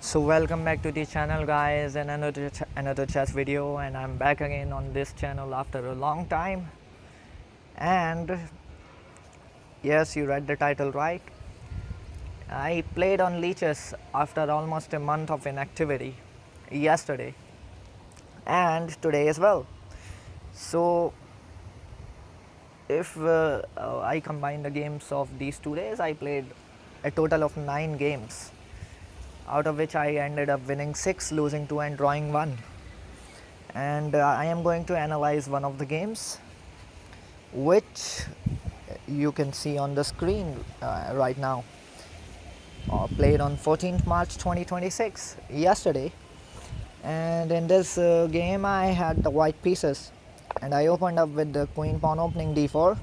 So welcome back to the channel, guys, and another chess video, and I'm back again on this channel after a long time. And yes, you read the title right. I played on Lichess after almost a month of inactivity yesterday and today as well. So if I combine the games of these 2 days, I played a total of 9 games, out of which I ended up winning 6, losing 2 and drawing 1. And I am going to analyze one of the games, which you can see on the screen right now. Played on 14th March 2026, yesterday. And in this game I had the white pieces, and I opened up with the queen pawn opening d4,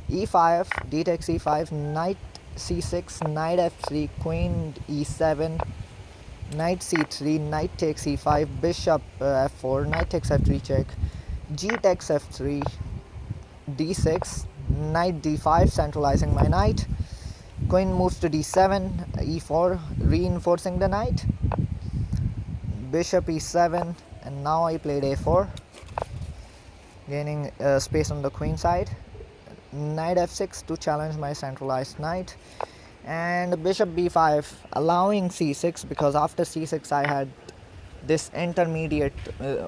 e5, d takes e5, knight c6, knight f3, queen e7, knight c3, knight takes e5, bishop f4, knight takes f3 check, g takes f3, d6, knight d5, centralizing my knight, queen moves to d7, e4, reinforcing the knight, bishop e7, and now I played a4, gaining space on the queen side, knight f6 to challenge my centralized knight, and bishop b5, allowing c6, because after c6 I had this intermediate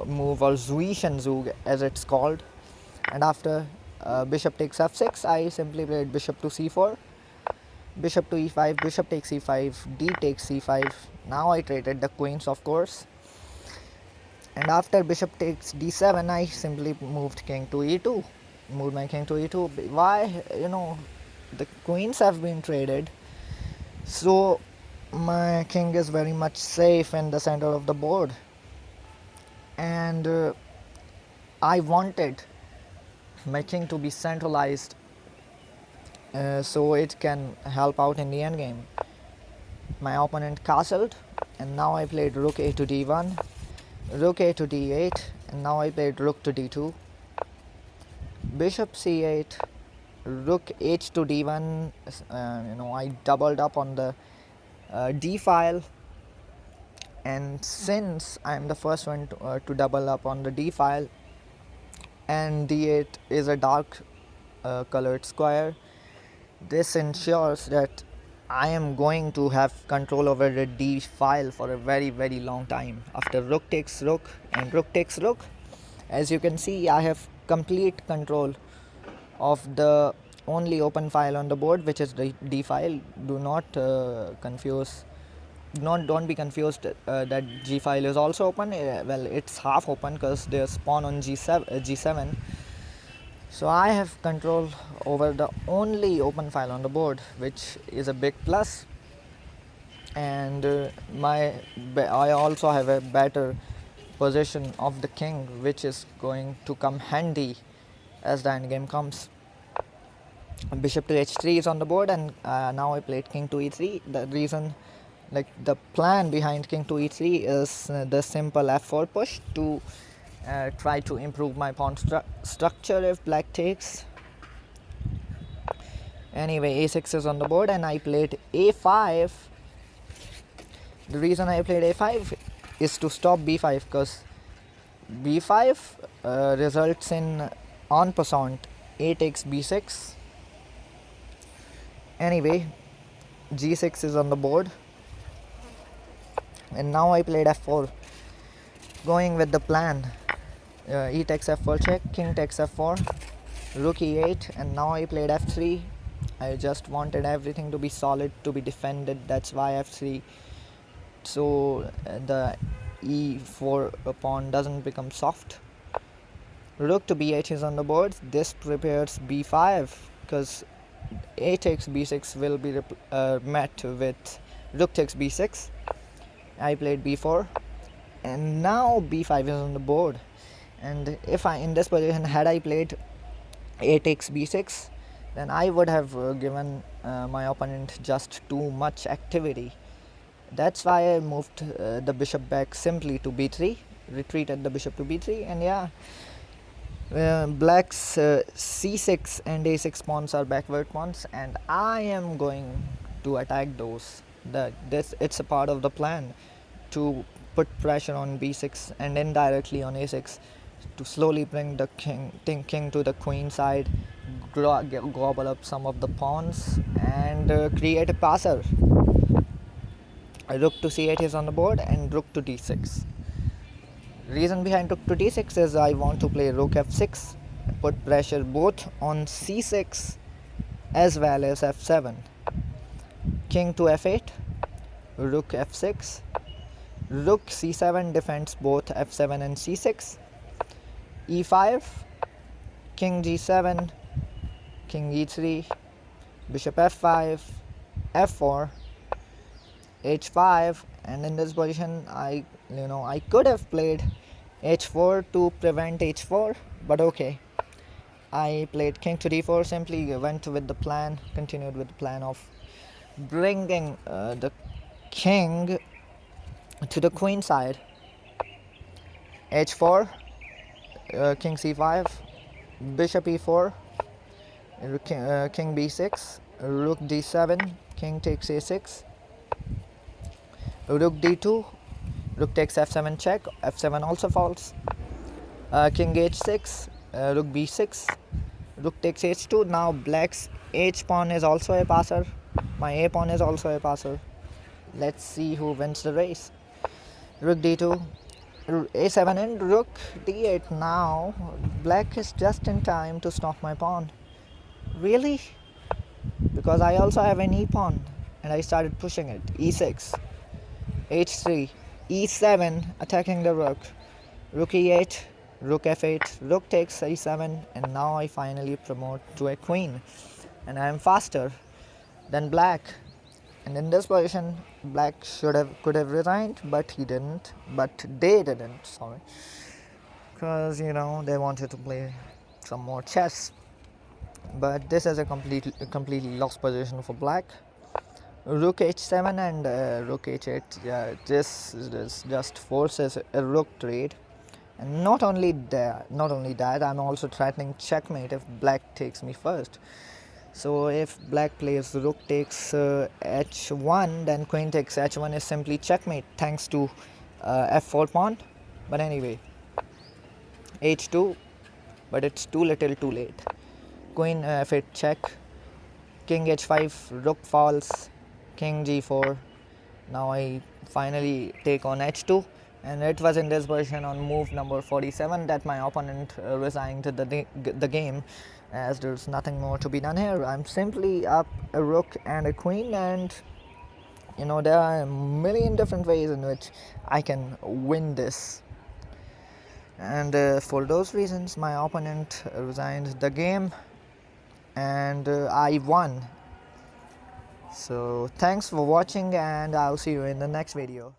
move, or Zug as it's called, and after bishop takes f6 I simply played bishop to c4, bishop to e5, bishop takes e5, d takes c5. Now I traded the queens, of course, and after bishop takes d7 I simply moved king to e2, moved my king to e2. Why? The queens have been traded, so my king is very much safe in the center of the board, and I wanted my king to be centralized so it can help out in the endgame. My opponent castled, and now I played rook a to d1, rook a to d8, and now I played rook to d2, bishop c8, rook h to d1. I doubled up on the d file, and since I'm the first one to double up on the d file, and d8 is a dark colored square, this ensures that I am going to have control over the d file for a very long time. After rook takes rook and rook takes rook, as you can see, I have complete control of the only open file on the board, which is the d file. Do not confuse, don't be confused that g file is also open. Well, it's half open because there's pawn on g7. So I have control over the only open file on the board, which is a big plus. And I also have a better position of the king, which is going to come handy as the endgame comes. Bishop to h3 is on the board, and now I played king to e3. The reason, the plan behind king to e3 is the simple f4 push to try to improve my pawn structure if black takes. Anyway, a6 is on the board, and I played a5. The reason I played a5 is to stop b5, because b5 results in en passant a takes b6. Anyway, g6 is on the board, and now I played f4, going with the plan. E takes f4 check, king takes f4, rook e8, and now I played f3. I just wanted everything to be solid, to be defended. That's why f3, so the e4 pawn doesn't become soft. Rook to b8 is on the board. This prepares b5, because a takes b6 will be met with rook takes b6. I played b4, and now b5 is on the board. And if in this position, had I played a takes b6, then I would have given my opponent just too much activity. That's why I moved the bishop back simply to b3, retreated the bishop to b3, and yeah, black's c6 and a6 pawns are backward pawns, and I am going to attack those. It's a part of the plan to put pressure on b6 and indirectly on a6 to slowly bring the king to the queen side, gobble up some of the pawns, and create a passer. Rook to c8 is on the board, and rook to d6. Reason behind rook to d6 is I want to play rook f6, put pressure both on c6 as well as f7. King to f8, rook f6, rook c7 defends both f7 and c6, e5, king g7, king e3, bishop f5, f4, h5, and in this position I could have played h4 to prevent h4, but okay, I played king to d4, simply went with the plan, continued with the plan of bringing the king to the queen side. h4, king c5, bishop e4, king b6, rook d7, king takes a6, rook d2, rook takes f7 check, f7 also falls, king h6, rook b6, rook takes h2. Now black's h pawn is also a passer, my a pawn is also a passer. Let's see who wins the race. Rook d2, a7 and rook d8. Now black is just in time to stop my pawn. Really? Because I also have an e pawn and I started pushing it. e6, h3, e7, attacking the rook, rook e8, rook f8, rook takes e7, and now I finally promote to a queen, and I am faster than black. And in this position, black could have resigned, but he didn't. But they didn't. Sorry, because they wanted to play some more chess. But this is a completely lost position for black. Rook h7 and rook h8. Yeah, this just forces a rook trade. And not only that, I'm also threatening checkmate if black takes me first. So if black plays rook takes h1, then queen takes h1 is simply checkmate thanks to f4 pawn. But anyway, h2, but it's too little too late. Queen f8 check, king h5, rook falls, king g4. Now I finally take on h2, and it was in this position on move number 47 that my opponent resigned the game, as there's nothing more to be done here. I'm simply up a rook and a queen, and there are a million different ways in which I can win this. And for those reasons, my opponent resigned the game, and I won. So thanks for watching, and I'll see you in the next video.